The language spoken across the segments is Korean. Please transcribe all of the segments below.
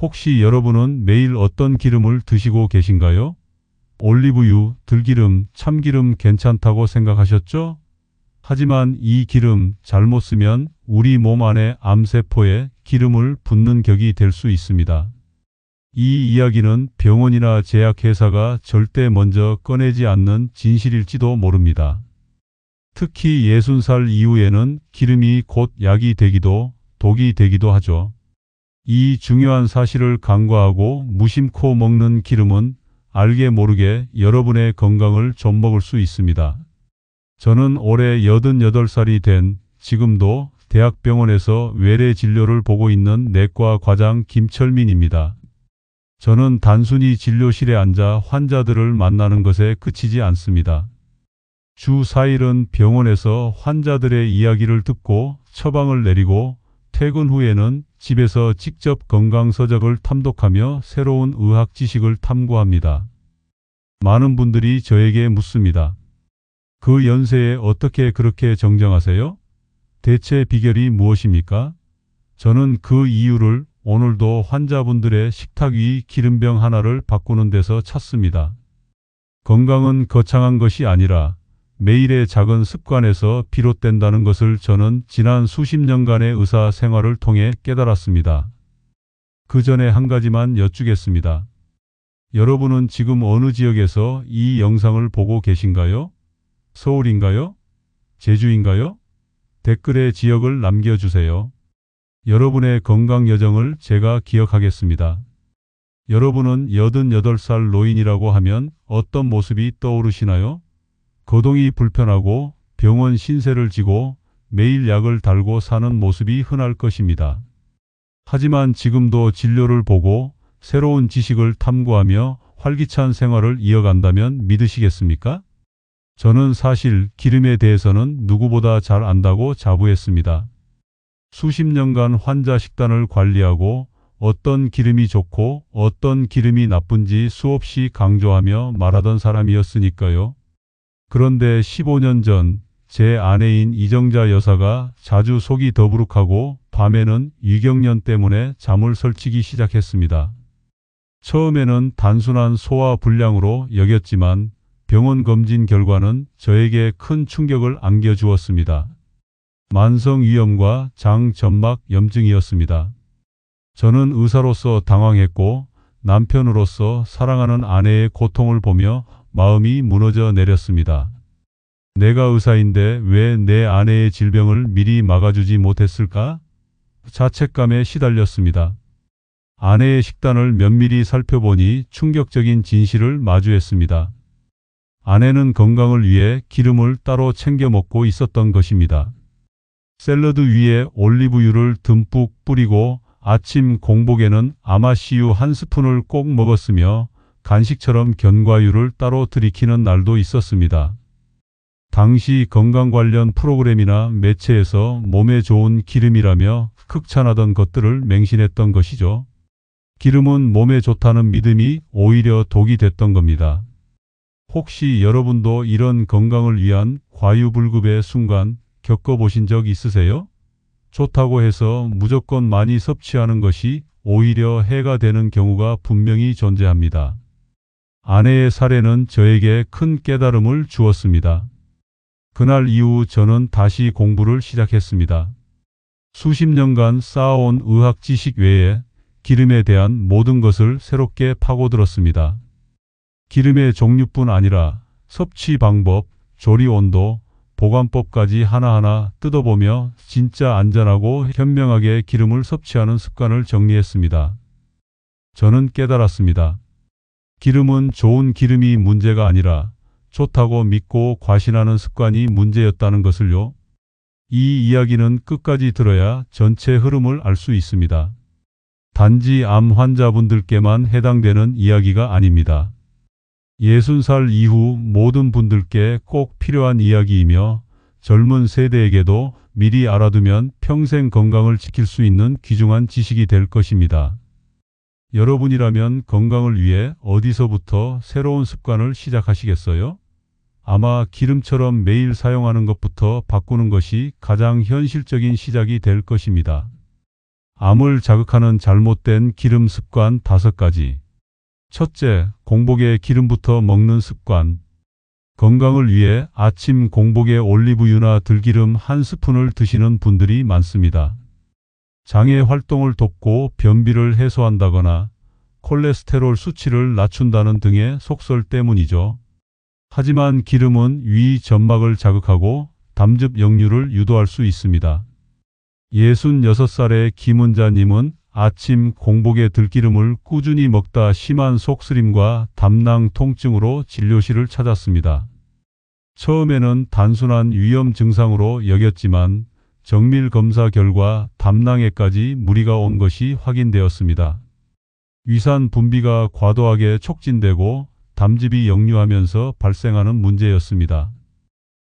혹시 여러분은 매일 어떤 기름을 드시고 계신가요? 올리브유, 들기름, 참기름 괜찮다고 생각하셨죠? 하지만 이 기름 잘못 쓰면 우리 몸 안의 암세포에 기름을 붓는 격이 될 수 있습니다. 이 이야기는 병원이나 제약회사가 절대 먼저 꺼내지 않는 진실일지도 모릅니다. 특히 60살 이후에는 기름이 곧 약이 되기도 독이 되기도 하죠. 이 중요한 사실을 간과하고 무심코 먹는 기름은 알게 모르게 여러분의 건강을 좀먹을 수 있습니다. 저는 올해 88살이 된 지금도 대학병원에서 외래 진료를 보고 있는 내과 과장 김철민입니다. 저는 단순히 진료실에 앉아 환자들을 만나는 것에 그치지 않습니다. 주 4일은 병원에서 환자들의 이야기를 듣고 처방을 내리고 퇴근 후에는 집에서 직접 건강서적을 탐독하며 새로운 의학 지식을 탐구합니다. 많은 분들이 저에게 묻습니다. 그 연세에 어떻게 그렇게 정정하세요? 대체 비결이 무엇입니까? 저는 그 이유를 오늘도 환자분들의 식탁 위 기름병 하나를 바꾸는 데서 찾습니다. 건강은 거창한 것이 아니라 매일의 작은 습관에서 비롯된다는 것을 저는 지난 수십 년간의 의사 생활을 통해 깨달았습니다. 그 전에 한 가지만 여쭈겠습니다. 여러분은 지금 어느 지역에서 이 영상을 보고 계신가요? 서울인가요? 제주인가요? 댓글에 지역을 남겨주세요. 여러분의 건강 여정을 제가 기억하겠습니다. 여러분은 88살 노인이라고 하면 어떤 모습이 떠오르시나요? 거동이 불편하고 병원 신세를 지고 매일 약을 달고 사는 모습이 흔할 것입니다. 하지만 지금도 진료를 보고 새로운 지식을 탐구하며 활기찬 생활을 이어간다면 믿으시겠습니까? 저는 사실 기름에 대해서는 누구보다 잘 안다고 자부했습니다. 수십 년간 환자 식단을 관리하고 어떤 기름이 좋고 어떤 기름이 나쁜지 수없이 강조하며 말하던 사람이었으니까요. 그런데 15년 전 제 아내인 이정자 여사가 자주 속이 더부룩하고 밤에는 위경련 때문에 잠을 설치기 시작했습니다. 처음에는 단순한 소화 불량으로 여겼지만 병원 검진 결과는 저에게 큰 충격을 안겨주었습니다. 만성위염과 장점막 염증이었습니다. 저는 의사로서 당황했고 남편으로서 사랑하는 아내의 고통을 보며 마음이 무너져 내렸습니다. 내가 의사인데 왜 내 아내의 질병을 미리 막아주지 못했을까? 자책감에 시달렸습니다. 아내의 식단을 면밀히 살펴보니 충격적인 진실을 마주했습니다. 아내는 건강을 위해 기름을 따로 챙겨 먹고 있었던 것입니다. 샐러드 위에 올리브유를 듬뿍 뿌리고 아침 공복에는 아마씨유 한 스푼을 꼭 먹었으며 간식처럼 견과류를 따로 들이키는 날도 있었습니다. 당시 건강 관련 프로그램이나 매체에서 몸에 좋은 기름이라며 극찬하던 것들을 맹신했던 것이죠. 기름은 몸에 좋다는 믿음이 오히려 독이 됐던 겁니다. 혹시 여러분도 이런 건강을 위한 과유불급의 순간 겪어보신 적 있으세요? 좋다고 해서 무조건 많이 섭취하는 것이 오히려 해가 되는 경우가 분명히 존재합니다. 아내의 사례는 저에게 큰 깨달음을 주었습니다. 그날 이후 저는 다시 공부를 시작했습니다. 수십 년간 쌓아온 의학 지식 외에 기름에 대한 모든 것을 새롭게 파고들었습니다. 기름의 종류뿐 아니라 섭취 방법, 조리 온도, 보관법까지 하나하나 뜯어보며 진짜 안전하고 현명하게 기름을 섭취하는 습관을 정리했습니다. 저는 깨달았습니다. 기름은 좋은 기름이 문제가 아니라 좋다고 믿고 과신하는 습관이 문제였다는 것을요. 이 이야기는 끝까지 들어야 전체 흐름을 알 수 있습니다. 단지 암 환자분들께만 해당되는 이야기가 아닙니다. 60살 이후 모든 분들께 꼭 필요한 이야기이며 젊은 세대에게도 미리 알아두면 평생 건강을 지킬 수 있는 귀중한 지식이 될 것입니다. 여러분이라면 건강을 위해 어디서부터 새로운 습관을 시작하시겠어요? 아마 기름처럼 매일 사용하는 것부터 바꾸는 것이 가장 현실적인 시작이 될 것입니다. 암을 자극하는 잘못된 기름 습관 5가지. 첫째, 공복에 기름부터 먹는 습관. 건강을 위해 아침 공복에 올리브유나 들기름 1스푼을 드시는 분들이 많습니다. 장의 활동을 돕고 변비를 해소한다거나 콜레스테롤 수치를 낮춘다는 등의 속설 때문이죠. 하지만 기름은 위 점막을 자극하고 담즙 역류를 유도할 수 있습니다. 66살의 김은자님은 아침 공복에 들기름을 꾸준히 먹다 심한 속쓰림과 담낭 통증으로 진료실을 찾았습니다. 처음에는 단순한 위염 증상으로 여겼지만 정밀 검사 결과 담낭에까지 무리가 온 것이 확인되었습니다. 위산 분비가 과도하게 촉진되고 담즙이 역류하면서 발생하는 문제였습니다.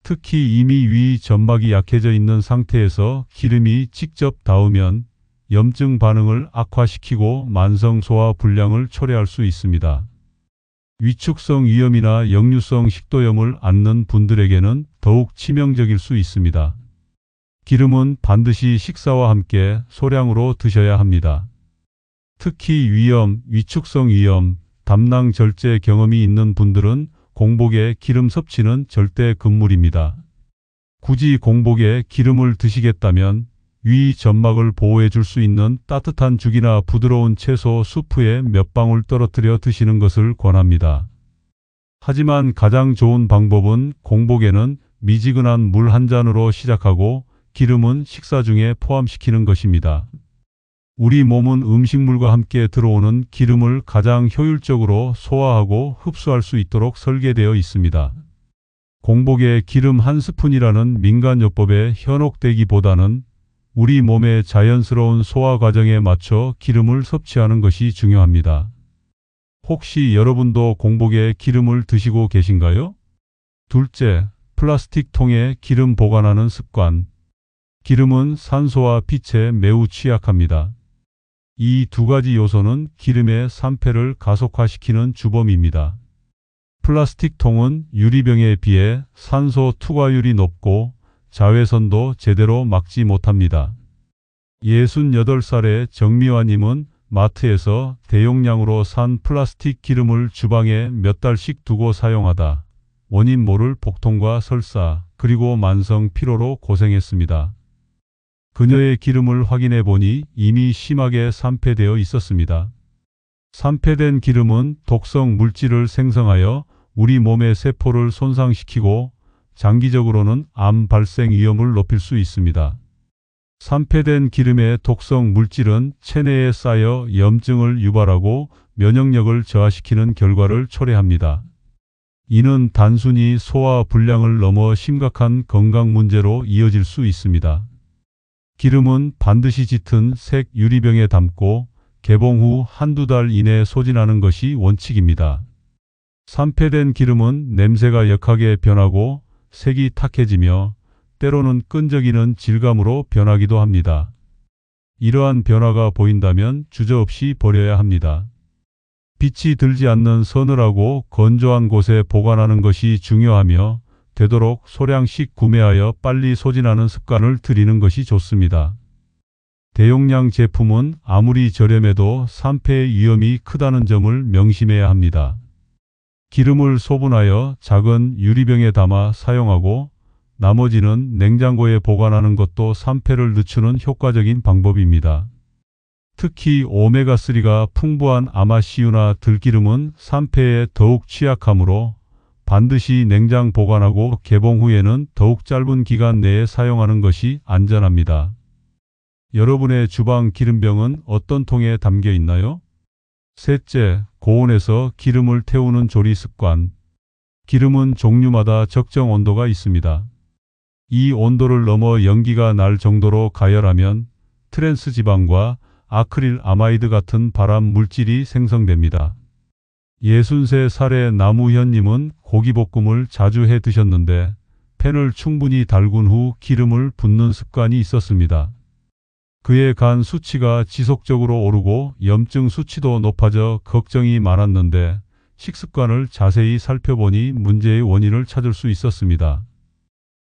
특히 이미 위 점막이 약해져 있는 상태에서 기름이 직접 닿으면 염증 반응을 악화시키고 만성 소화 불량을 초래할 수 있습니다. 위축성 위염이나 역류성 식도염을 앓는 분들에게는 더욱 치명적일 수 있습니다. 기름은 반드시 식사와 함께 소량으로 드셔야 합니다. 특히 위염, 위축성 위염, 담낭 절제 경험이 있는 분들은 공복에 기름 섭취는 절대 금물입니다. 굳이 공복에 기름을 드시겠다면 위 점막을 보호해 줄 수 있는 따뜻한 죽이나 부드러운 채소 수프에 몇 방울 떨어뜨려 드시는 것을 권합니다. 하지만 가장 좋은 방법은 공복에는 미지근한 물 한 잔으로 시작하고 기름은 식사 중에 포함시키는 것입니다. 우리 몸은 음식물과 함께 들어오는 기름을 가장 효율적으로 소화하고 흡수할 수 있도록 설계되어 있습니다. 공복에 기름 1스푼이라는 민간요법에 현혹되기보다는 우리 몸의 자연스러운 소화 과정에 맞춰 기름을 섭취하는 것이 중요합니다. 혹시 여러분도 공복에 기름을 드시고 계신가요? 둘째, 플라스틱 통에 기름 보관하는 습관. 기름은 산소와 빛에 매우 취약합니다. 이 2가지 요소는 기름의 산패를 가속화시키는 주범입니다. 플라스틱 통은 유리병에 비해 산소 투과율이 높고 자외선도 제대로 막지 못합니다. 68살의 정미화님은 마트에서 대용량으로 산 플라스틱 기름을 주방에 몇 달씩 두고 사용하다 원인 모를 복통과 설사 그리고 만성 피로로 고생했습니다. 그녀의 기름을 확인해 보니 이미 심하게 산패되어 있었습니다. 산패된 기름은 독성 물질을 생성하여 우리 몸의 세포를 손상시키고 장기적으로는 암 발생 위험을 높일 수 있습니다. 산패된 기름의 독성 물질은 체내에 쌓여 염증을 유발하고 면역력을 저하시키는 결과를 초래합니다. 이는 단순히 소화 불량을 넘어 심각한 건강 문제로 이어질 수 있습니다. 기름은 반드시 짙은 색 유리병에 담고 개봉 후 1~2달 이내 소진하는 것이 원칙입니다. 산패된 기름은 냄새가 역하게 변하고 색이 탁해지며 때로는 끈적이는 질감으로 변하기도 합니다. 이러한 변화가 보인다면 주저없이 버려야 합니다. 빛이 들지 않는 서늘하고 건조한 곳에 보관하는 것이 중요하며 되도록 소량씩 구매하여 빨리 소진하는 습관을 들이는 것이 좋습니다. 대용량 제품은 아무리 저렴해도 산패의 위험이 크다는 점을 명심해야 합니다. 기름을 소분하여 작은 유리병에 담아 사용하고 나머지는 냉장고에 보관하는 것도 산패를 늦추는 효과적인 방법입니다. 특히 오메가3가 풍부한 아마씨유나 들기름은 산패에 더욱 취약하므로 반드시 냉장 보관하고 개봉 후에는 더욱 짧은 기간 내에 사용하는 것이 안전합니다. 여러분의 주방 기름병은 어떤 통에 담겨 있나요? 셋째, 고온에서 기름을 태우는 조리 습관. 기름은 종류마다 적정 온도가 있습니다. 이 온도를 넘어 연기가 날 정도로 가열하면 트랜스 지방과 아크릴 아마이드 같은 발암 물질이 생성됩니다. 63살의 나무현님은 고기볶음을 자주 해 드셨는데 팬을 충분히 달군 후 기름을 붓는 습관이 있었습니다. 그의 간 수치가 지속적으로 오르고 염증 수치도 높아져 걱정이 많았는데 식습관을 자세히 살펴보니 문제의 원인을 찾을 수 있었습니다.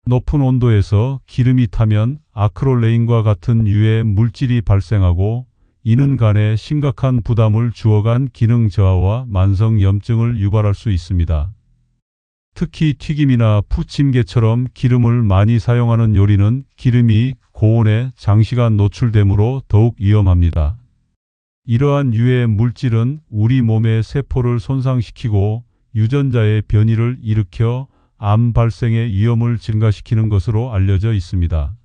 높은 온도에서 기름이 타면 아크롤레인과 같은 유해 물질이 발생하고 이는 간에 심각한 부담을 주어간 기능 저하와 만성 염증을 유발할 수 있습니다. 특히 튀김이나 부침개처럼 기름을 많이 사용하는 요리는 기름이 고온에 장시간 노출되므로 더욱 위험합니다. 이러한 유해 물질은 우리 몸의 세포를 손상시키고 유전자의 변이를 일으켜 암 발생의 위험을 증가시키는 것으로 알려져 있습니다.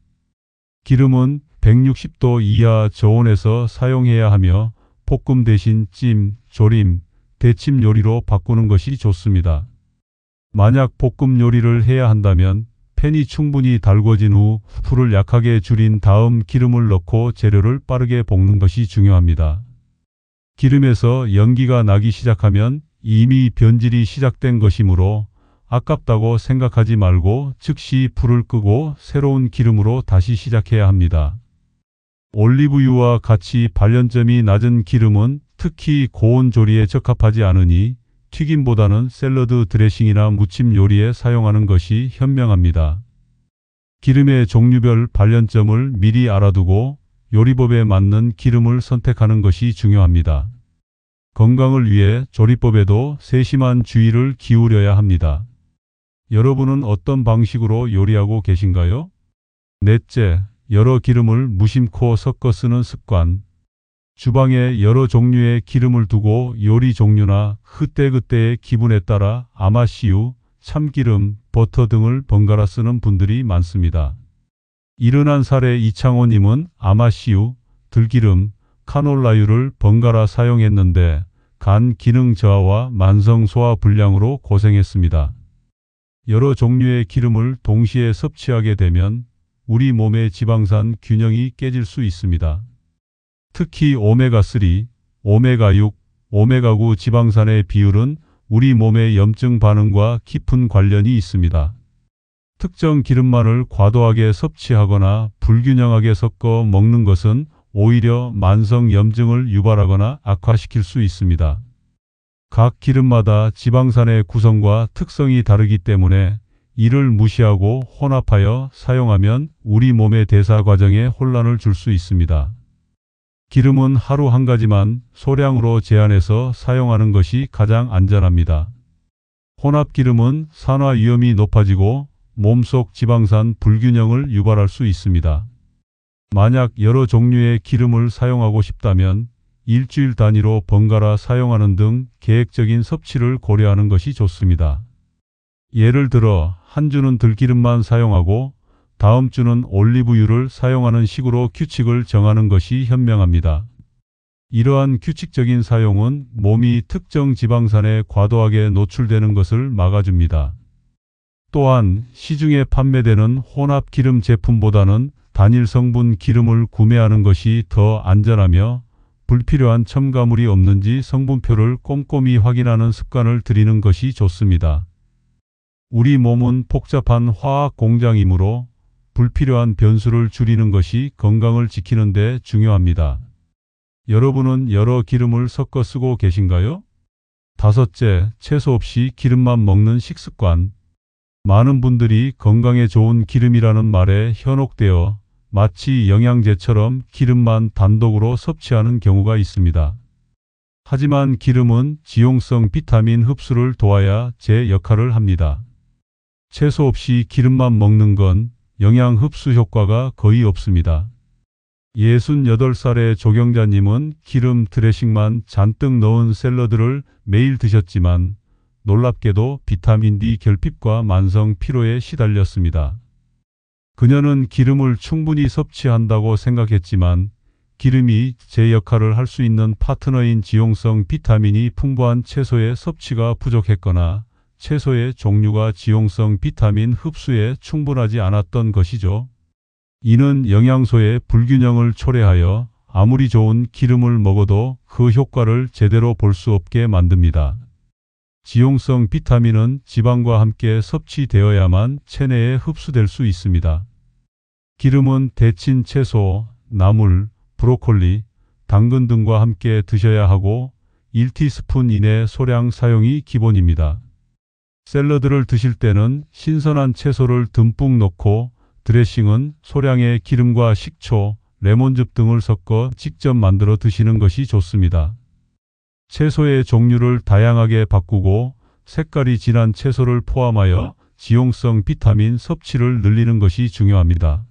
기름은 160도 이하 저온에서 사용해야 하며 볶음 대신 찜, 조림, 데침 요리로 바꾸는 것이 좋습니다. 만약 볶음 요리를 해야 한다면 팬이 충분히 달궈진 후 불을 약하게 줄인 다음 기름을 넣고 재료를 빠르게 볶는 것이 중요합니다. 기름에서 연기가 나기 시작하면 이미 변질이 시작된 것이므로 아깝다고 생각하지 말고 즉시 불을 끄고 새로운 기름으로 다시 시작해야 합니다. 올리브유와 같이 발연점이 낮은 기름은 특히 고온 조리에 적합하지 않으니 튀김보다는 샐러드 드레싱이나 무침 요리에 사용하는 것이 현명합니다. 기름의 종류별 발연점을 미리 알아두고 요리법에 맞는 기름을 선택하는 것이 중요합니다. 건강을 위해 조리법에도 세심한 주의를 기울여야 합니다. 여러분은 어떤 방식으로 요리하고 계신가요? 넷째, 여러 기름을 무심코 섞어 쓰는 습관. 주방에 여러 종류의 기름을 두고 요리 종류나 그때그때의 기분에 따라 아마씨유, 참기름, 버터 등을 번갈아 쓰는 분들이 많습니다. 71살의 이창호님은 아마씨유, 들기름, 카놀라유를 번갈아 사용했는데 간 기능 저하와 만성 소화 불량으로 고생했습니다. 여러 종류의 기름을 동시에 섭취하게 되면 우리 몸의 지방산 균형이 깨질 수 있습니다. 특히 오메가3, 오메가6, 오메가9 지방산의 비율은 우리 몸의 염증 반응과 깊은 관련이 있습니다. 특정 기름만을 과도하게 섭취하거나 불균형하게 섞어 먹는 것은 오히려 만성 염증을 유발하거나 악화시킬 수 있습니다. 각 기름마다 지방산의 구성과 특성이 다르기 때문에 이를 무시하고 혼합하여 사용하면 우리 몸의 대사 과정에 혼란을 줄 수 있습니다. 기름은 하루 한 가지만 소량으로 제한해서 사용하는 것이 가장 안전합니다. 혼합 기름은 산화 위험이 높아지고 몸속 지방산 불균형을 유발할 수 있습니다. 만약 여러 종류의 기름을 사용하고 싶다면 일주일 단위로 번갈아 사용하는 등 계획적인 섭취를 고려하는 것이 좋습니다. 예를 들어 한 주는 들기름만 사용하고 다음 주는 올리브유를 사용하는 식으로 규칙을 정하는 것이 현명합니다. 이러한 규칙적인 사용은 몸이 특정 지방산에 과도하게 노출되는 것을 막아줍니다. 또한 시중에 판매되는 혼합 기름 제품보다는 단일 성분 기름을 구매하는 것이 더 안전하며 불필요한 첨가물이 없는지 성분표를 꼼꼼히 확인하는 습관을 들이는 것이 좋습니다. 우리 몸은 복잡한 화학 공장이므로 불필요한 변수를 줄이는 것이 건강을 지키는 데 중요합니다. 여러분은 여러 기름을 섞어 쓰고 계신가요? 다섯째, 채소 없이 기름만 먹는 식습관. 많은 분들이 건강에 좋은 기름이라는 말에 현혹되어 마치 영양제처럼 기름만 단독으로 섭취하는 경우가 있습니다. 하지만 기름은 지용성 비타민 흡수를 도와야 제 역할을 합니다. 채소 없이 기름만 먹는 건 영양 흡수 효과가 거의 없습니다. 68살의 조경자님은 기름 드레싱만 잔뜩 넣은 샐러드를 매일 드셨지만 놀랍게도 비타민 D 결핍과 만성 피로에 시달렸습니다. 그녀는 기름을 충분히 섭취한다고 생각했지만 기름이 제 역할을 할 수 있는 파트너인 지용성 비타민이 풍부한 채소의 섭취가 부족했거나 채소의 종류가 지용성 비타민 흡수에 충분하지 않았던 것이죠. 이는 영양소의 불균형을 초래하여 아무리 좋은 기름을 먹어도 그 효과를 제대로 볼 수 없게 만듭니다. 지용성 비타민은 지방과 함께 섭취되어야만 체내에 흡수될 수 있습니다. 기름은 데친 채소, 나물, 브로콜리, 당근 등과 함께 드셔야 하고 1티스푼 이내 소량 사용이 기본입니다. 샐러드를 드실 때는 신선한 채소를 듬뿍 넣고 드레싱은 소량의 기름과 식초, 레몬즙 등을 섞어 직접 만들어 드시는 것이 좋습니다. 채소의 종류를 다양하게 바꾸고 색깔이 진한 채소를 포함하여 지용성 비타민 섭취를 늘리는 것이 중요합니다.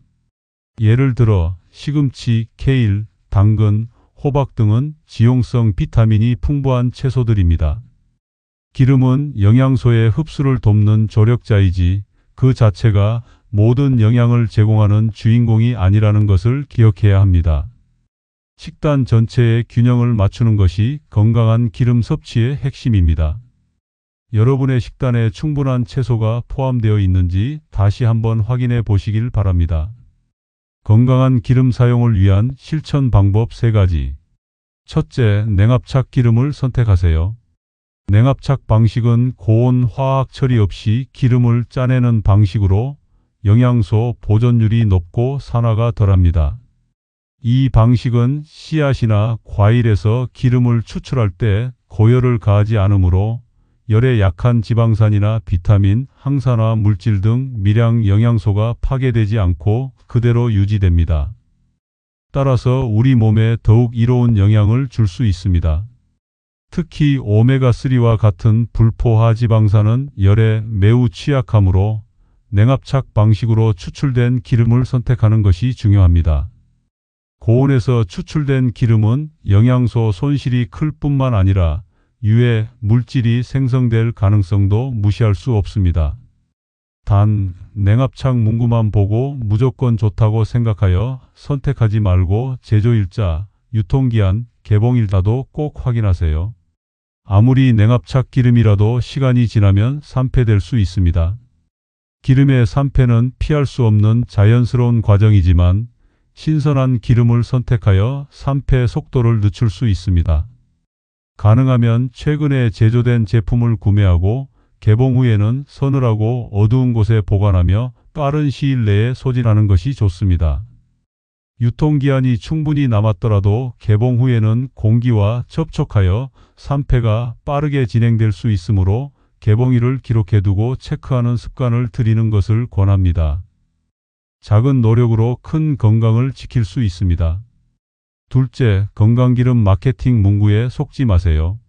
예를 들어 시금치, 케일, 당근, 호박 등은 지용성 비타민이 풍부한 채소들입니다. 기름은 영양소의 흡수를 돕는 조력자이지 그 자체가 모든 영양을 제공하는 주인공이 아니라는 것을 기억해야 합니다. 식단 전체의 균형을 맞추는 것이 건강한 기름 섭취의 핵심입니다. 여러분의 식단에 충분한 채소가 포함되어 있는지 다시 한번 확인해 보시길 바랍니다. 건강한 기름 사용을 위한 실천 방법 3가지. 첫째, 냉압착 기름을 선택하세요. 냉압착 방식은 고온 화학 처리 없이 기름을 짜내는 방식으로 영양소 보존율이 높고 산화가 덜합니다. 이 방식은 씨앗이나 과일에서 기름을 추출할 때 고열을 가하지 않으므로 열에 약한 지방산이나 비타민, 항산화 물질 등 미량 영양소가 파괴되지 않고 그대로 유지됩니다. 따라서 우리 몸에 더욱 이로운 영향을 줄 수 있습니다. 특히 오메가3와 같은 불포화 지방산은 열에 매우 취약하므로 냉압착 방식으로 추출된 기름을 선택하는 것이 중요합니다. 고온에서 추출된 기름은 영양소 손실이 클 뿐만 아니라 유해 물질이 생성될 가능성도 무시할 수 없습니다. 단, 냉압착 문구만 보고 무조건 좋다고 생각하여 선택하지 말고 제조일자, 유통기한, 개봉일자도 꼭 확인하세요. 아무리 냉압착 기름이라도 시간이 지나면 산패될 수 있습니다. 기름의 산패는 피할 수 없는 자연스러운 과정이지만 신선한 기름을 선택하여 산패 속도를 늦출 수 있습니다. 가능하면 최근에 제조된 제품을 구매하고 개봉 후에는 서늘하고 어두운 곳에 보관하며 빠른 시일 내에 소진하는 것이 좋습니다. 유통기한이 충분히 남았더라도 개봉 후에는 공기와 접촉하여 산패가 빠르게 진행될 수 있으므로 개봉일을 기록해두고 체크하는 습관을 들이는 것을 권합니다. 작은 노력으로 큰 건강을 지킬 수 있습니다. 둘째, 건강기름 마케팅 문구에 속지 마세요.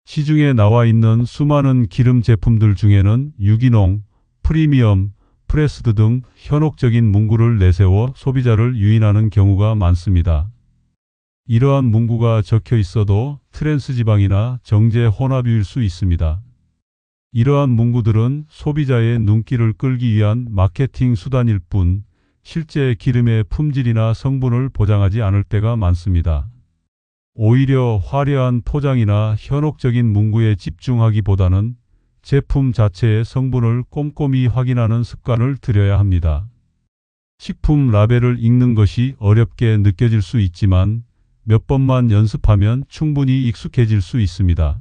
시중에 나와 있는 수많은 기름 제품들 중에는 유기농, 프리미엄, 프레스드 등 현혹적인 문구를 내세워 소비자를 유인하는 경우가 많습니다. 이러한 문구가 적혀 있어도 트랜스지방이나 정제 혼합유일 수 있습니다. 이러한 문구들은 소비자의 눈길을 끌기 위한 마케팅 수단일 뿐 실제 기름의 품질이나 성분을 보장하지 않을 때가 많습니다. 오히려 화려한 포장이나 현혹적인 문구에 집중하기보다는 제품 자체의 성분을 꼼꼼히 확인하는 습관을 들여야 합니다. 식품 라벨을 읽는 것이 어렵게 느껴질 수 있지만 몇 번만 연습하면 충분히 익숙해질 수 있습니다.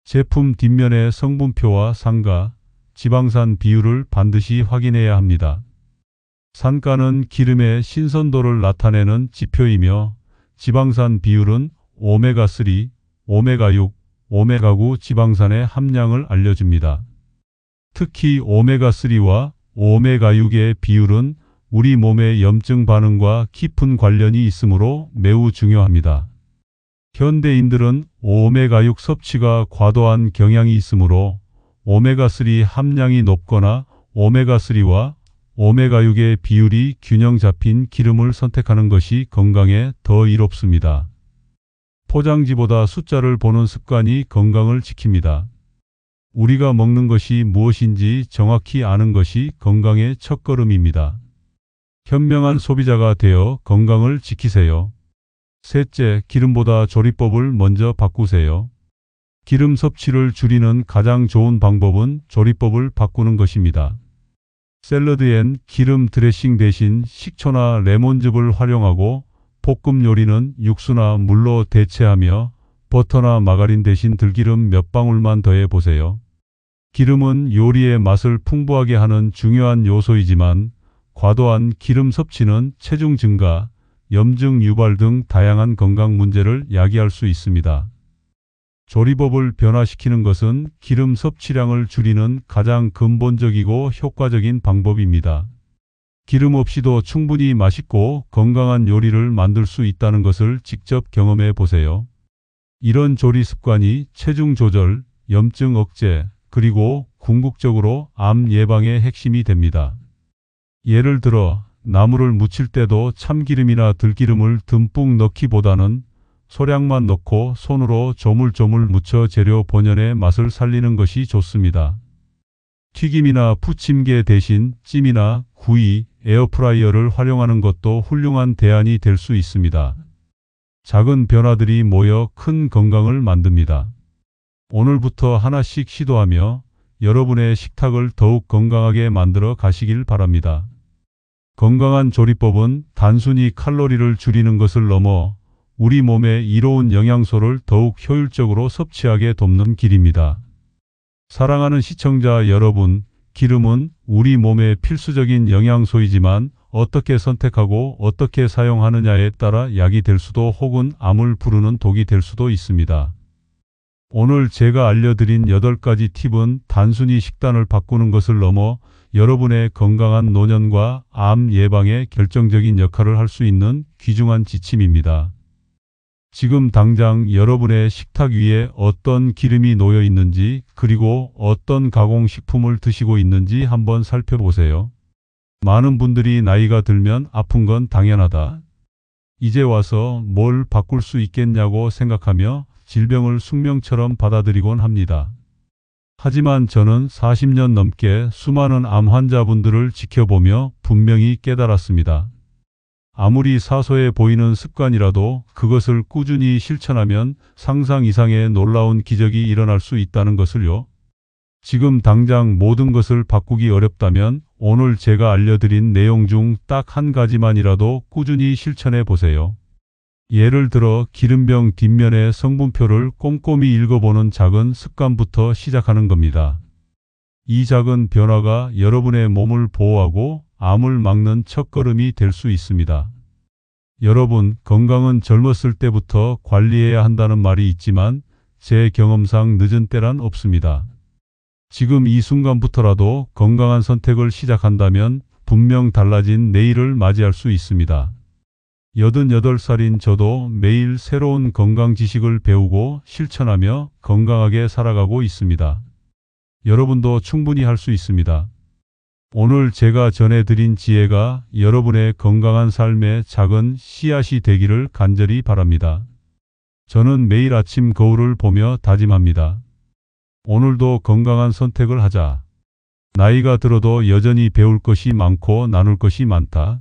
제품 뒷면의 성분표와 상가, 지방산 비율을 반드시 확인해야 합니다. 산가는 기름의 신선도를 나타내는 지표이며 지방산 비율은 오메가3, 오메가6, 오메가9 지방산의 함량을 알려줍니다. 특히 오메가3와 오메가6의 비율은 우리 몸의 염증 반응과 깊은 관련이 있으므로 매우 중요합니다. 현대인들은 오메가6 섭취가 과도한 경향이 있으므로 오메가3 함량이 높거나 오메가3와 오메가6의 비율이 균형 잡힌 기름을 선택하는 것이 건강에 더 이롭습니다. 포장지보다 숫자를 보는 습관이 건강을 지킵니다. 우리가 먹는 것이 무엇인지 정확히 아는 것이 건강의 첫걸음입니다. 현명한 소비자가 되어 건강을 지키세요. 셋째, 기름보다 조리법을 먼저 바꾸세요. 기름 섭취를 줄이는 가장 좋은 방법은 조리법을 바꾸는 것입니다. 샐러드엔 기름 드레싱 대신 식초나 레몬즙을 활용하고 볶음 요리는 육수나 물로 대체하며 버터나 마가린 대신 들기름 몇 방울만 더해 보세요. 기름은 요리의 맛을 풍부하게 하는 중요한 요소이지만 과도한 기름 섭취는 체중 증가, 염증 유발 등 다양한 건강 문제를 야기할 수 있습니다. 조리법을 변화시키는 것은 기름 섭취량을 줄이는 가장 근본적이고 효과적인 방법입니다. 기름 없이도 충분히 맛있고 건강한 요리를 만들 수 있다는 것을 직접 경험해 보세요. 이런 조리 습관이 체중 조절, 염증 억제, 그리고 궁극적으로 암 예방의 핵심이 됩니다. 예를 들어 나물을 무칠 때도 참기름이나 들기름을 듬뿍 넣기보다는 소량만 넣고 손으로 조물조물 무쳐 재료 본연의 맛을 살리는 것이 좋습니다. 튀김이나 부침개 대신 찜이나 구이, 에어프라이어를 활용하는 것도 훌륭한 대안이 될 수 있습니다. 작은 변화들이 모여 큰 건강을 만듭니다. 오늘부터 하나씩 시도하며 여러분의 식탁을 더욱 건강하게 만들어 가시길 바랍니다. 건강한 조리법은 단순히 칼로리를 줄이는 것을 넘어 우리 몸에 이로운 영양소를 더욱 효율적으로 섭취하게 돕는 길입니다. 사랑하는 시청자 여러분, 기름은 우리 몸의 필수적인 영양소이지만 어떻게 선택하고 어떻게 사용하느냐에 따라 약이 될 수도 혹은 암을 부르는 독이 될 수도 있습니다. 오늘 제가 알려드린 8가지 팁은 단순히 식단을 바꾸는 것을 넘어 여러분의 건강한 노년과 암 예방에 결정적인 역할을 할 수 있는 귀중한 지침입니다. 지금 당장 여러분의 식탁 위에 어떤 기름이 놓여 있는지 그리고 어떤 가공식품을 드시고 있는지 한번 살펴보세요. 많은 분들이 나이가 들면 아픈 건 당연하다. 이제 와서 뭘 바꿀 수 있겠냐고 생각하며 질병을 숙명처럼 받아들이곤 합니다. 하지만 저는 40년 넘게 수많은 암 환자분들을 지켜보며 분명히 깨달았습니다. 아무리 사소해 보이는 습관이라도 그것을 꾸준히 실천하면 상상 이상의 놀라운 기적이 일어날 수 있다는 것을요. 지금 당장 모든 것을 바꾸기 어렵다면 오늘 제가 알려드린 내용 중 딱 한 가지만이라도 꾸준히 실천해 보세요. 예를 들어 기름병 뒷면의 성분표를 꼼꼼히 읽어보는 작은 습관부터 시작하는 겁니다. 이 작은 변화가 여러분의 몸을 보호하고 암을 막는 첫걸음이 될 수 있습니다. 여러분, 건강은 젊었을 때부터 관리해야 한다는 말이 있지만 제 경험상 늦은 때란 없습니다. 지금 이 순간부터라도 건강한 선택을 시작한다면 분명 달라진 내일을 맞이할 수 있습니다. 88살인 저도 매일 새로운 건강 지식을 배우고 실천하며 건강하게 살아가고 있습니다. 여러분도 충분히 할 수 있습니다. 오늘 제가 전해드린 지혜가 여러분의 건강한 삶의 작은 씨앗이 되기를 간절히 바랍니다. 저는 매일 아침 거울을 보며 다짐합니다. 오늘도 건강한 선택을 하자. 나이가 들어도 여전히 배울 것이 많고 나눌 것이 많다.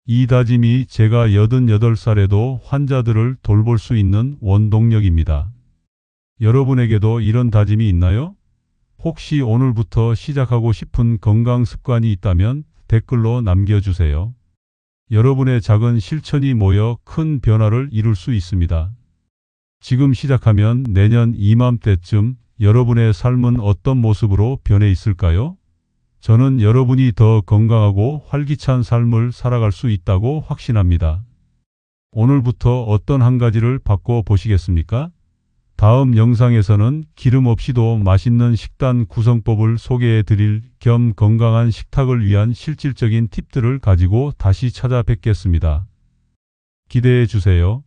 이 다짐이 제가 88살에도 환자들을 돌볼 수 있는 원동력입니다. 여러분에게도 이런 다짐이 있나요? 혹시 오늘부터 시작하고 싶은 건강 습관이 있다면 댓글로 남겨주세요. 여러분의 작은 실천이 모여 큰 변화를 이룰 수 있습니다. 지금 시작하면 내년 이맘때쯤 여러분의 삶은 어떤 모습으로 변해 있을까요? 저는 여러분이 더 건강하고 활기찬 삶을 살아갈 수 있다고 확신합니다. 오늘부터 어떤 한 가지를 바꿔 보시겠습니까? 다음 영상에서는 기름 없이도 맛있는 식단 구성법을 소개해 드릴 겸 건강한 식탁을 위한 실질적인 팁들을 가지고 다시 찾아뵙겠습니다. 기대해 주세요.